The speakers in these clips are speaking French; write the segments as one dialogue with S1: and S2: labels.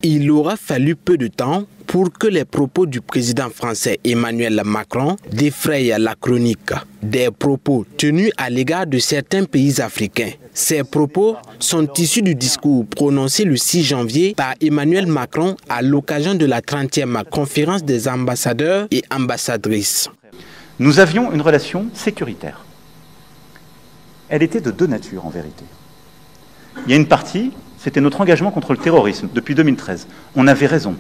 S1: Il aura fallu peu de temps pour que les propos du président français Emmanuel Macron défrayent la chronique. Des propos tenus à l'égard de certains pays africains. Ces propos sont issus du discours prononcé le 6 janvier par Emmanuel Macron à l'occasion de la 30e conférence des ambassadeurs et ambassadrices.
S2: Nous avions une relation sécuritaire. Elle était de deux natures en vérité. Il y a une partie, c'était notre engagement contre le terrorisme depuis 2013. On avait raison.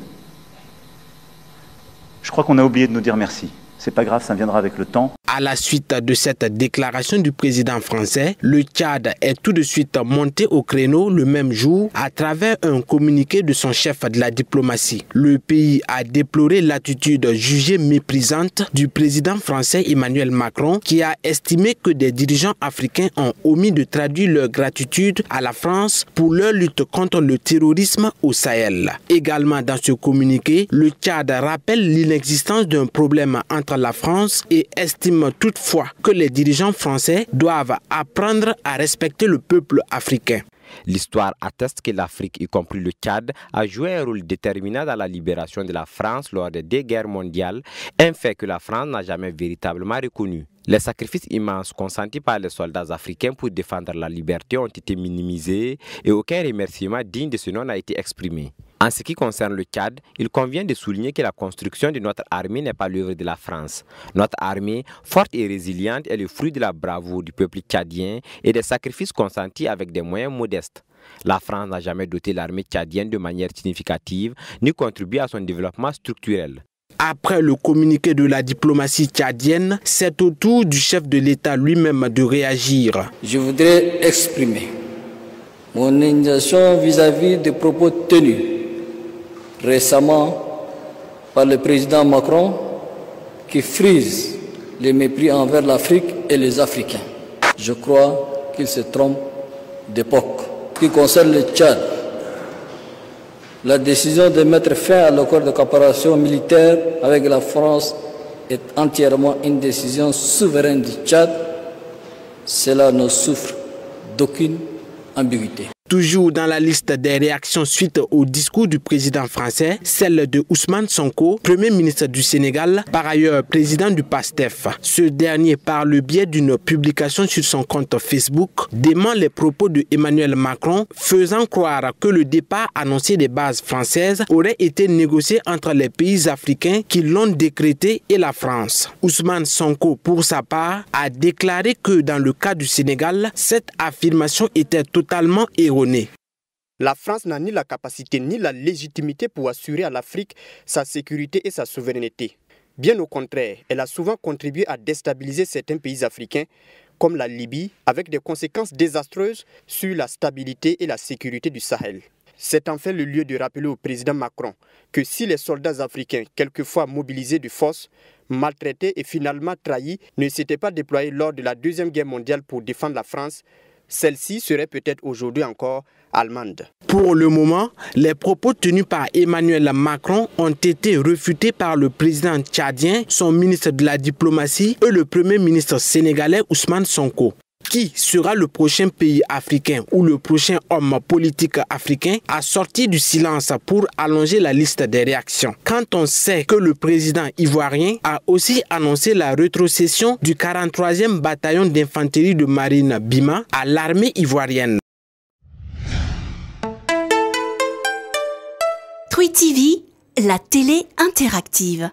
S2: Je crois qu'on a oublié de nous dire merci. C'est pas grave, ça viendra avec le temps.
S1: À la suite de cette déclaration du président français, le Tchad est tout de suite monté au créneau le même jour à travers un communiqué de son chef de la diplomatie. Le pays a déploré l'attitude jugée méprisante du président français Emmanuel Macron qui a estimé que des dirigeants africains ont omis de traduire leur gratitude à la France pour leur lutte contre le terrorisme au Sahel. Également dans ce communiqué, le Tchad rappelle l'inexistence d'un problème entre la France et estime toutefois que les dirigeants français doivent apprendre à respecter le peuple africain.
S3: L'histoire atteste que l'Afrique, y compris le Tchad, a joué un rôle déterminant dans la libération de la France lors des deux guerres mondiales, un fait que la France n'a jamais véritablement reconnu. Les sacrifices immenses consentis par les soldats africains pour défendre la liberté ont été minimisés et aucun remerciement digne de ce nom n'a été exprimé. En ce qui concerne le Tchad, il convient de souligner que la construction de notre armée n'est pas l'œuvre de la France. Notre armée, forte et résiliente, est le fruit de la bravoure du peuple tchadien et des sacrifices consentis avec des moyens modestes. La France n'a jamais doté l'armée tchadienne de manière significative ni contribué à son développement structurel.
S1: Après le communiqué de la diplomatie tchadienne, c'est au tour du chef de l'État lui-même de réagir.
S4: Je voudrais exprimer mon indignation vis-à-vis des propos tenus récemment par le président Macron qui frise les mépris envers l'Afrique et les Africains. Je crois qu'il se trompe d'époque. En ce qui concerne le Tchad, la décision de mettre fin à l'accord de coopération militaire avec la France est entièrement une décision souveraine du Tchad. Cela ne souffre d'aucune ambiguïté.
S1: Toujours dans la liste des réactions suite au discours du président français, celle de Ousmane Sonko, Premier ministre du Sénégal, par ailleurs président du PASTEF. Ce dernier, par le biais d'une publication sur son compte Facebook, dément les propos de Emmanuel Macron, faisant croire que le départ annoncé des bases françaises aurait été négocié entre les pays africains qui l'ont décrété et la France. Ousmane Sonko, pour sa part, a déclaré que dans le cas du Sénégal, cette affirmation était totalement erronée.
S5: La France n'a ni la capacité ni la légitimité pour assurer à l'Afrique sa sécurité et sa souveraineté. Bien au contraire, elle a souvent contribué à déstabiliser certains pays africains, comme la Libye, avec des conséquences désastreuses sur la stabilité et la sécurité du Sahel. C'est en fait le lieu de rappeler au président Macron que si les soldats africains, quelquefois mobilisés de force, maltraités et finalement trahis, ne s'étaient pas déployés lors de la Deuxième Guerre mondiale pour défendre la France, celle-ci serait peut-être aujourd'hui encore allemande.
S1: Pour le moment, les propos tenus par Emmanuel Macron ont été refutés par le président tchadien, son ministre de la diplomatie et le premier ministre sénégalais Ousmane Sonko. Qui sera le prochain pays africain ou le prochain homme politique africain à sortir du silence pour allonger la liste des réactions? Quand on sait que le président ivoirien a aussi annoncé la rétrocession du 43e bataillon d'infanterie de marine Bima à l'armée ivoirienne.
S6: Twi TV, la télé interactive.